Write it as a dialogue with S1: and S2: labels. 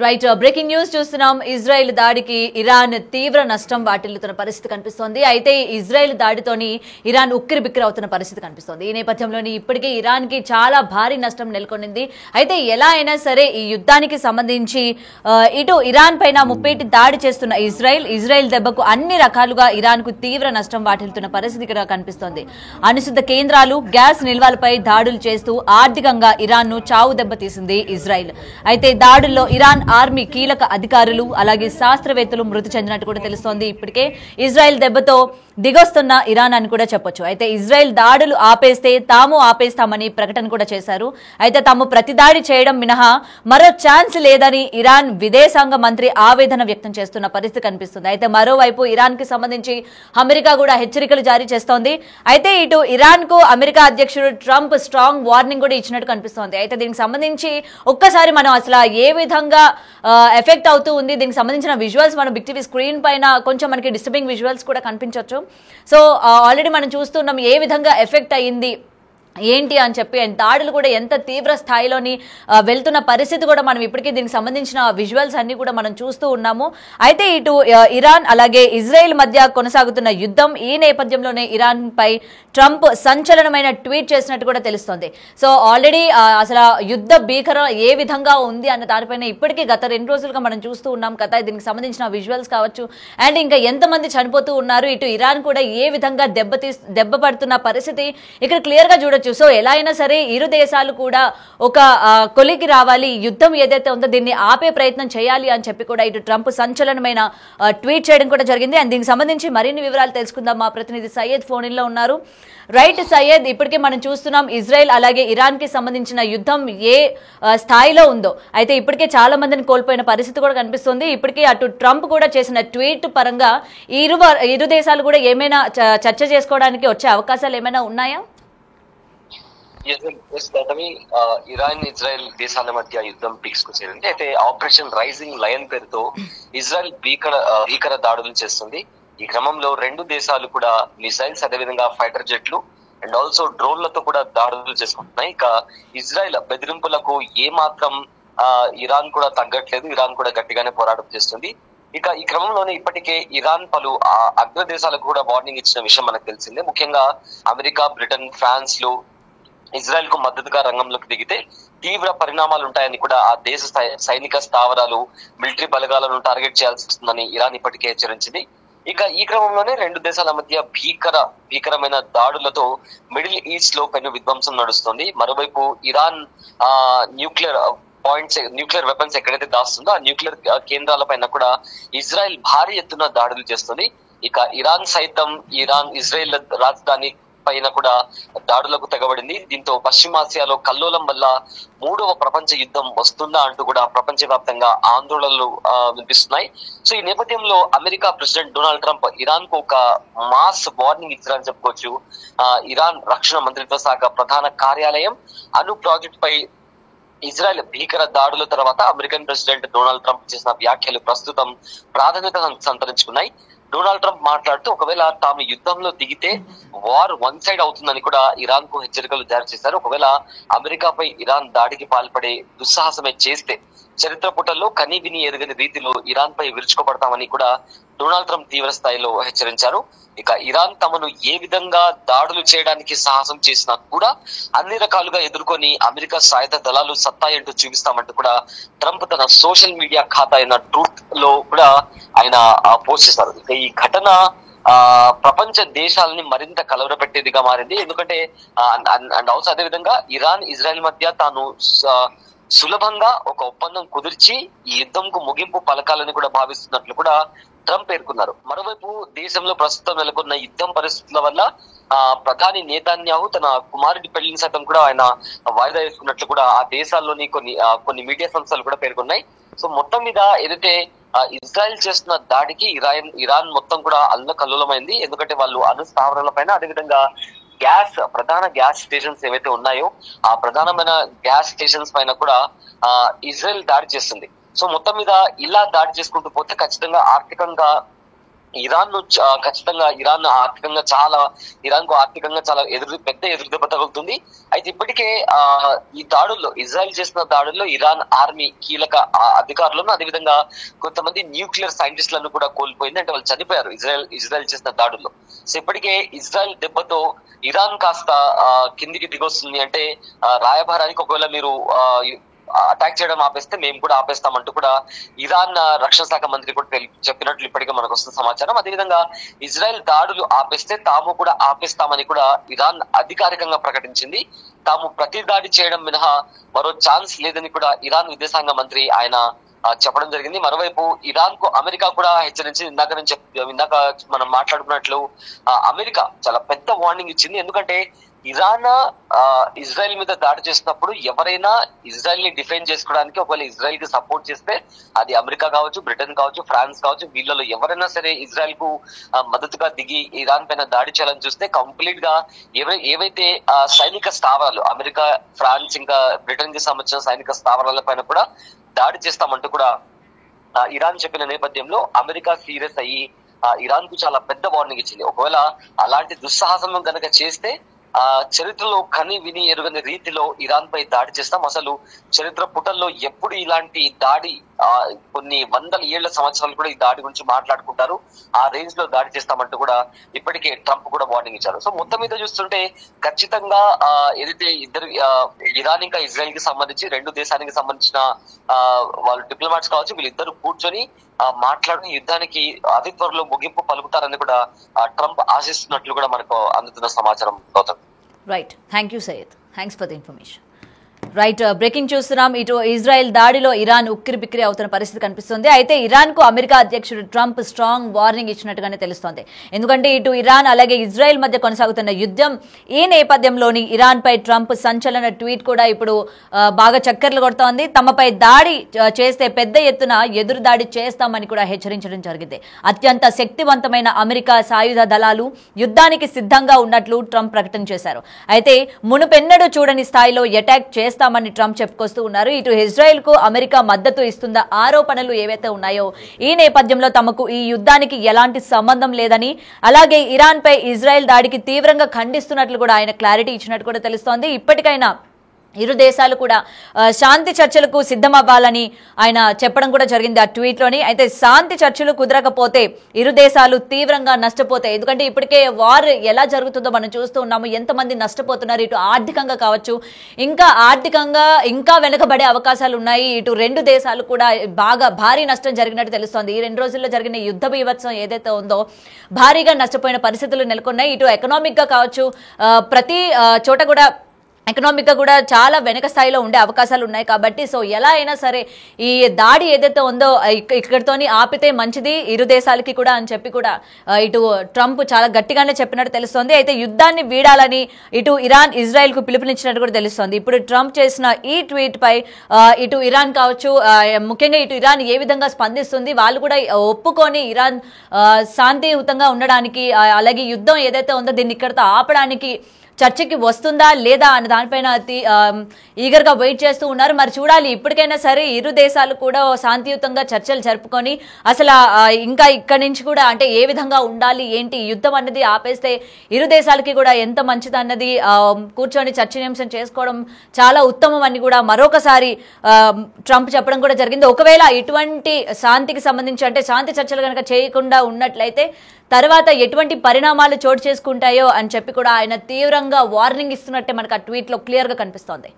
S1: Right, breaking news చూస్తున్నాం. Israel దాడికి Iran తీవ్ర నష్టం వాటిల్లుతున్న పరిస్థితి కనిపిస్తోంది. అయితే ఇజ్రాయెల్ దాడితోని ఇరాన్ ఉక్కిరి బిక్కిరి అవుతున్న పరిస్థితి కనిపిస్తోంది. ఈ నేపథ్యంలోని ఇప్పటికే ఇరాన్ కి చాలా భారీ నష్టం నెలకొనింది. అయితే ఎలా అయినా సరే ఈ యుద్ధానికి సంబంధించి ఇటు ఇరాన్ పైన ముప్పేటి దాడి చేస్తున్న ఇజ్రాయెల్ దెబ్బకు అన్ని రకాలుగా ఇరాన్ కు తీవ్ర నష్టం వాటిల్లుతున్న పరిస్థితి ఇక్కడ కనిపిస్తోంది. అనుసిద్ధ కేంద్రాలు, గ్యాస్ నిల్వలపై దాడులు చేస్తూ ఆర్థికంగా ఇరాన్ ను చావు దెబ్బతీసింది ఇజ్రాయెల్. అయితే దాడుల్లో ఇరాన్ ఆర్మీ కీలక అధికారులు అలాగే శాస్త్రవేత్తలు మృతి చెందినట్టు కూడా తెలుస్తోంది. ఇప్పటికే ఇజ్రాయెల్ దెబ్బతో దిగొస్తున్న ఇరాన్ అని కూడా చెప్పొచ్చు. అయితే ఇజ్రాయెల్ దాడులు ఆపేస్తే తాము ఆపేస్తామని ప్రకటన కూడా చేశారు. అయితే తాము ప్రతిదాడి చేయడం మినహా మరో ఛాన్స్ లేదని ఇరాన్ విదేశాంగ మంత్రి ఆవేదన వ్యక్తం చేస్తున్న పరిస్థితి కనిపిస్తుంది. అయితే మరోవైపు ఇరాన్ కి సంబంధించి అమెరికా కూడా హెచ్చరికలు జారీ చేస్తోంది. అయితే ఇటు ఇరాన్ కు అమెరికా అధ్యక్షుడు ట్రంప్ స్ట్రాంగ్ వార్నింగ్ కూడా ఇచ్చినట్టు కనిపిస్తోంది. అయితే దీనికి సంబంధించి ఒక్కసారి మనం అసలు ఏ విధంగా ఎఫెక్ట్ అవుతూ ఉంది, దీనికి సంబంధించిన విజువల్స్ మనం బిగ్ టీవీ స్క్రీన్ పైన కొంచెం మనకి డిస్టర్బింగ్ విజువల్స్ కూడా కనిపించవచ్చు. సో ఆల్రెడీ మనం చూస్తున్నాం ఏ విధంగా ఎఫెక్ట్ అయ్యింది ఏంటి అని చెప్పి, దాడులు కూడా ఎంత తీవ్ర స్థాయిలోని వెళ్తున్న పరిస్థితి కూడా మనం ఇప్పటికీ దీనికి సంబంధించిన విజువల్స్ అన్ని కూడా మనం చూస్తూ ఉన్నాము. అయితే ఇటు ఇరాన్ అలాగే ఇజ్రాయెల్ మధ్య కొనసాగుతున్న యుద్ధం, ఈ నేపథ్యంలోనే ఇరాన్ పై ట్రంప్ సంచలనమైన ట్వీట్ చేసినట్టు కూడా తెలుస్తోంది. సో ఆల్రెడీ అసలు యుద్ధ భీకరం ఏ విధంగా ఉంది అన్న దానిపైన ఇప్పటికీ గత 2 రోజులుగా మనం చూస్తూ ఉన్నాం కదా. దీనికి సంబంధించిన విజువల్స్ కావచ్చు, అండ్ ఇంకా ఎంతమంది చనిపోతూ ఉన్నారు, ఇటు ఇరాన్ కూడా ఏ విధంగా దెబ్బ పడుతున్న పరిస్థితి ఇక్కడ క్లియర్ గా చూడొచ్చు. సో ఎలా అయినా సరే ఇరు దేశాలు కూడా ఒక కొలికి రావాలి, యుద్ధం ఏదైతే ఉందో దీన్ని ఆపే ప్రయత్నం చేయాలి అని చెప్పి కూడా ఇటు ట్రంప్ సంచలనమైన ట్వీట్ చేయడం కూడా జరిగింది. అండ్ దీనికి సంబంధించి మరిన్ని వివరాలు తెలుసుకుందాం. మా ప్రతినిధి సయ్యద్ ఫోన్ ఇన్ లో ఉన్నారు. రైట్ సయ్యద్, ఇప్పటికే మనం చూస్తున్నాం ఇజ్రాయెల్ అలాగే ఇరాన్ కి సంబంధించిన యుద్ధం ఏ స్థాయిలో ఉందో. అయితే ఇప్పటికే చాలా మందిని కోల్పోయిన పరిస్థితి కూడా కనిపిస్తుంది. ఇప్పటికే అటు ట్రంప్ కూడా చేసిన ట్వీట్ పరంగా ఇరు దేశాలు కూడా ఏమైనా చర్చ చేసుకోవడానికి వచ్చే అవకాశాలు ఏమైనా ఉన్నాయా?
S2: ఇరాన్ ఇజ్రాయెల్ దేశాల మధ్య యుద్ధం పీక్స్ కు చేరింది. అయితే ఆపరేషన్ రైజింగ్ లయన్ పేరుతో ఇజ్రాయెల్ భీకర దాడులు చేస్తుంది. ఈ క్రమంలో 2 దేశాలు కూడా మిసైల్స్, అదేవిధంగా ఫైటర్ జెట్లు అండ్ ఆల్సో డ్రోన్లతో కూడా దాడులు చేసుకుంటున్నాయి. ఇక ఇజ్రాయెల్ బెదిరింపులకు ఏ మాత్రం ఇరాన్ కూడా తగ్గట్లేదు. ఇరాన్ కూడా గట్టిగానే పోరాటం చేస్తుంది. ఇక ఈ క్రమంలోనే ఇప్పటికే ఇరాన్ పలు అగ్ర దేశాలకు కూడా వార్నింగ్ ఇచ్చిన విషయం మనకు తెలిసిందే. ముఖ్యంగా అమెరికా, బ్రిటన్, ఫ్రాన్స్ లు ఇజ్రాయెల్ కు మద్దతుగా రంగంలోకి దిగితే తీవ్ర పరిణామాలు ఉంటాయని కూడా ఆ దేశ సైనిక స్థావరాలు, మిలిటరీ బలగాలను టార్గెట్ చేయాల్సి వస్తుందని ఇరాన్ ఇప్పటికే హెచ్చరించింది. ఇక ఈ క్రమంలోనే 2 దేశాల మధ్య భీకరమైన దాడులతో మిడిల్ ఈస్ట్ లో పెను విధ్వంసం నడుస్తుంది. మరోవైపు ఇరాన్ న్యూక్లియర్ వెపన్స్ ఎక్కడైతే దాస్తుందో ఆ న్యూక్లియర్ కేంద్రాల పైన కూడా ఇజ్రాయెల్ భారీ ఎత్తున దాడులు చేస్తుంది. ఇక ఇరాన్ సైతం ఇజ్రాయెల్ రాజధాని పైన కూడా దాడులకు తెగబడింది. దీంతో పశ్చిమాసియాలో కల్లోలం వల్ల 3వ ప్రపంచ యుద్ధం వస్తుందా అంటూ కూడా ప్రపంచవ్యాప్తంగా ఆందోళనలు వినిపిస్తున్నాయి. సో ఈ నేపథ్యంలో America president Donald Trump Iran కు ఒక మాస్ వార్నింగ్ ఇచ్చారని చెప్పుకోవచ్చు. ఇరాన్ రక్షణ మంత్రిత్వ శాఖ ప్రధాన కార్యాలయం అణు ప్రాజెక్ట్ పై ఇజ్రాయెల్ భీకర దాడుల తర్వాత అమెరికన్ ప్రెసిడెంట్ డొనాల్డ్ ట్రంప్ చేసిన వ్యాఖ్యలు ప్రస్తుతం ప్రాధాన్యత సంతరించుకున్నాయి. డొనాల్డ్ ట్రంప్ మాట్లాడుతూ ఒకవేళ తాము యుద్ధంలో దిగితే వార్ 1 సైడ్ అవుతుందని కూడా ఇరాన్ కు హెచ్చరికలు జారీ చేశారు. ఒకవేళ అమెరికాపై ఇరాన్ దాడికి పాల్పడే దుస్సాహసమే చేస్తే చరిత్ర పుటల్లో కనీ విని ఎరుగని రీతిలో ఇరాన్ పై విరుచుకోబడతామని కూడా డొనాల్డ్ ట్రంప్ తీవ్ర స్థాయిలో హెచ్చరించారు. ఇక ఇరాన్ తమను ఏ విధంగా దాడులు చేయడానికి సాహసం చేసినా కూడా అన్ని రకాలుగా ఎదుర్కొని అమెరికా సాయుధ దళాలు సత్తా ఏంటో చూపిస్తామంటూ కూడా ట్రంప్ తన సోషల్ మీడియా ఖాతా అయిన ట్రూత్ లో కూడా ఆయన పోస్ట్ చేశారు. ఇక ఈ ఘటన ప్రపంచ దేశాలని మరింత కలవరపెట్టేదిగా మారింది. ఎందుకంటే అండ్ ఆల్సో అదే విధంగా ఇరాన్ ఇజ్రాయెల్ మధ్య తాను సులభంగా ఒక ఒప్పందం కుదిర్చి ఈ యుద్ధంకు ముగింపు పలకాలని కూడా భావిస్తున్నట్లు కూడా ట్రంప్ పేర్కొన్నారు. మరోవైపు దేశంలో ప్రస్తుతం నెలకొన్న యుద్ధం పరిస్థితుల వల్ల ప్రధాని నేతన్యాహు తన కుమారుడి పెళ్లిని సైతం కూడా ఆయన వాయిదా వేసుకున్నట్లు కూడా ఆ దేశాల్లోని కొన్ని మీడియా సంస్థలు కూడా పేర్కొన్నాయి. సో మొత్తం మీద ఏదైతే ఇజ్రాయెల్ చేస్తున్న దాడికి ఇరాన్ మొత్తం కూడా అల్లకల్లోలమైంది. ఎందుకంటే వాళ్ళు అణు స్థావరాల పైన, అదేవిధంగా ప్రధాన గ్యాస్ స్టేషన్స్ ఏవైతే ఉన్నాయో ఆ ప్రధానమైన గ్యాస్ స్టేషన్స్ పైన కూడా ఇజ్రాయెల్ దాడి చేస్తుంది. సో మొత్తం మీద ఇలా దాడి చేసుకుంటూ పోతే ఖచ్చితంగా ఆర్థికంగా ఇరాన్ ను ఖచ్చితంగా ఇరాన్ కు ఆర్థికంగా చాలా పెద్ద ఎదురు దెబ్బ తగులుతుంది. అయితే ఇప్పటికే ఈ దాడుల్లో, ఇజ్రాయెల్ చేసిన దాడుల్లో ఇరాన్ ఆర్మీ కీలక అధికారులను, అదేవిధంగా కొంతమంది న్యూక్లియర్ సైంటిస్టులను కూడా కోల్పోయింది. అంటే వాళ్ళు చనిపోయారు ఇజ్రాయెల్ చేసిన దాడుల్లో. సో ఇప్పటికే ఇజ్రాయెల్ దెబ్బతో ఇరాన్ కాస్త కిందికి దిగొస్తుంది. అంటే రాయబారానికి ఒకవేళ మీరు అటాక్ చేయడం ఆపేస్తే మేము కూడా ఆపేస్తామంటూ కూడా ఇరాన్ రక్షణ శాఖ మంత్రి కూడా చెప్పినట్లు ఇప్పటికే మనకు వస్తున్న సమాచారం. అదేవిధంగా ఇజ్రాయెల్ దాడులు ఆపేస్తే తాము కూడా ఆపేస్తామని కూడా ఇరాన్ అధికారికంగా ప్రకటించింది. తాము ప్రతి దాడి చేయడం మినహా మరో ఛాన్స్ లేదని కూడా ఇరాన్ విదేశాంగ మంత్రి ఆయన చెప్పడం జరిగింది. మరోవైపు ఇరాన్ కు అమెరికా కూడా హెచ్చరించింది. ఇందాక మనం మాట్లాడుకున్నట్లు అమెరికా చాలా పెద్ద వార్నింగ్ ఇచ్చింది. ఎందుకంటే ఇరాన్ ఇజ్రాయెల్ మీద దాడి చేసినప్పుడు ఎవరైనా ఇజ్రాయెల్ ని డిఫెండ్ చేసుకోవడానికి ఒకవేళ ఇజ్రాయెల్ కి సపోర్ట్ చేస్తే, అది అమెరికా కావచ్చు, బ్రిటన్ కావచ్చు, ఫ్రాన్స్ కావచ్చు, వీళ్ళలో ఎవరైనా సరే ఇజ్రాయెల్ కు మద్దతుగా దిగి ఇరాన్ పైన దాడి చేయాలని చూస్తే కంప్లీట్ గా ఏవైతే సైనిక స్థావరాలు, అమెరికా, ఫ్రాన్స్ ఇంకా బ్రిటన్ కి సంబంధించిన సైనిక స్థావరాల పైన కూడా దాడి చేస్తామంటూ కూడా ఇరాన్ చెప్పిన నేపథ్యంలో అమెరికా సీరియస్ అయ్యి ఇరాన్ కు చాలా పెద్ద వార్నింగ్ ఇచ్చింది. ఒకవేళ అలాంటి దుస్సాహసం గనక చేస్తే చరిత్రలో కని విని ఎరుగని రీతిలో ఇరాన్ పై దాడి చేస్తాం. అసలు చరిత్ర పుటల్లో ఎప్పుడు ఇలాంటి దాడి, కొన్ని వందల ఏళ్ల సంవత్సరాలు కూడా ఈ దాడి గురించి మాట్లాడుకుంటారు. ఆ రేంజ్ లో దాడి చేస్తామంటూ కూడా ఇప్పటికే ట్రంప్ కూడా వార్నింగ్ ఇచ్చారు. సో మొత్తం మీద చూస్తుంటే ఖచ్చితంగా ఏదైతే ఇద్దరు ఇరాన్ ఇంకా ఇజ్రాయెల్ కి సంబంధించి రెండు దేశానికి సంబంధించిన వాళ్ళు డిప్లొమాట్స్ కావచ్చు, వీళ్ళిద్దరు కూర్చొని మాట్లాడుకుని యుద్ధానికి అతి త్వరలో ముగింపు పలుకుతారని కూడా ట్రంప్ ఆశిస్తున్నట్లు కూడా మనకు అందుతున్న సమాచారం. Gautam,
S1: right, thank you Syed, thanks for the information. Right, breaking చూస్తున్నాం. ఇటు ఇజ్రాయెల్ దాడిలో ఇరాన్ ఉక్కిరి బిక్కిరి అవుతున్న పరిస్థితి కనిపిస్తుంది. అయితే ఇరాన్ కు అమెరికా అధ్యక్షుడు ట్రంప్ స్ట్రాంగ్ వార్నింగ్ ఇచ్చినట్టుగానే తెలుస్తోంది. ఎందుకంటే ఇటు ఇరాన్ అలాగే ఇజ్రాయెల్ మధ్య కొనసాగుతున్న యుద్ధం, ఈ నేపథ్యంలోని ఇరాన్ పై ట్రంప్ సంచలన ట్వీట్ కూడా ఇప్పుడు బాగా చక్కర్లు కొడుతోంది. తమపై దాడి చేస్తే పెద్ద ఎత్తున ఎదురు దాడి చేస్తామని కూడా హెచ్చరించడం జరిగింది. అత్యంత శక్తివంతమైన అమెరికా సాయుధ దళాలు యుద్ధానికి సిద్ధంగా ఉన్నట్లు ట్రంప్ ప్రకటన చేశారు. అయితే మునుపెన్నడూ చూడని స్థాయిలో అటాక్ చేస్తామని ట్రంప్ చెప్పుకొస్తూ ఉన్నారు. ఇటు ఇజ్రాయెల్ కు అమెరికా మద్దతు ఇస్తున్న ఆరోపణలు ఏవైతే ఉన్నాయో, ఈ నేపథ్యంలో తమకు ఈ యుద్ధానికి ఎలాంటి సంబంధం లేదని, అలాగే ఇరాన్ పై ఇజ్రాయెల్ దాడికి తీవ్రంగా ఖండిస్తున్నట్లు కూడా ఆయన క్లారిటీ ఇచ్చినట్టు కూడా తెలుస్తోంది. ఇప్పటికైనా ఇరు దేశాలు కూడా శాంతి చర్చలకు సిద్ధమవ్వాలని ఆయన చెప్పడం కూడా జరిగింది ఆ ట్వీట్లోని. అయితే శాంతి చర్చలు కుదరకపోతే ఇరు దేశాలు తీవ్రంగా నష్టపోతాయి. ఎందుకంటే ఇప్పటికే వార్ ఎలా జరుగుతుందో మనం చూస్తూ ఉన్నాము, ఎంతమంది నష్టపోతున్నారు. ఇటు ఆర్థికంగా కావచ్చు, ఇంకా వెనుకబడే అవకాశాలు ఉన్నాయి. ఇటు రెండు దేశాలు కూడా బాగా భారీ నష్టం జరిగినట్టు తెలుస్తోంది. ఈ 2 రోజుల్లో జరిగిన యుద్ధ బీభత్సం ఏదైతే ఉందో భారీగా నష్టపోయిన పరిస్థితులు నెలకొన్నాయి. ఇటు ఎకనామిక్ గా కావచ్చు, ప్రతి చోట కూడా ఎకనామిక్ గా కూడా చాలా వెనక స్థాయిలో ఉండే అవకాశాలు ఉన్నాయి. కాబట్టి సో ఎలా అయినా సరే ఈ దాడి ఏదైతే ఉందో ఇక్కడితోని ఆపితే మంచిది ఇరు దేశాలకి కూడా అని చెప్పి కూడా ఇటు ట్రంప్ చాలా గట్టిగానే చెప్పినట్టు తెలుస్తోంది. అయితే యుద్ధాన్ని వీడాలని ఇటు ఇరాన్ ఇజ్రాయెల్ కు పిలుపునిచ్చినట్టు కూడా తెలుస్తోంది. ఇప్పుడు ట్రంప్ చేసిన ఈ ట్వీట్ పై ఇటు ఇరాన్ కావచ్చు, ముఖ్యంగా ఇటు ఇరాన్ ఏ విధంగా స్పందిస్తుంది, వాళ్ళు కూడా ఒప్పుకొని ఇరాన్ శాంతియుతంగా ఉండడానికి, అలాగే యుద్ధం ఏదైతే ఉందో దీన్ని ఇక్కడితో ఆపడానికి చర్చకి వస్తుందా లేదా అనే దానిపైన ఈగర్ గా వెయిట్ చేస్తూ ఉన్నారు. మరి చూడాలి, ఇప్పటికైనా సరే ఇరు దేశాలు కూడా శాంతియుతంగా చర్చలు జరుపుకొని అసలు ఇంకా ఇక్కడి నుంచి కూడా అంటే ఏ విధంగా ఉండాలి ఏంటి, యుద్ధం అన్నది ఆపేస్తే ఇరు దేశాలకి కూడా ఎంత మంచిది అన్నది కూర్చొని చర్చనీయాంశం చేసుకోవడం చాలా ఉత్తమం అని కూడా మరొకసారి ట్రంప్ చెప్పడం కూడా జరిగింది. ఒకవేళ ఇటువంటి శాంతికి సంబంధించి అంటే శాంతి చర్చలు కనుక చేయకుండా ఉన్నట్లయితే తర్వాత ఎటువంటి పరిణామాలు చోటు చేసుకుంటాయో అని చెప్పి కూడా ఆయన తీవ్రంగా వార్నింగ్ ఇస్తున్నట్టే మనకు ఆ ట్వీట్ లో క్లియర్ గా కనిపిస్తోంది.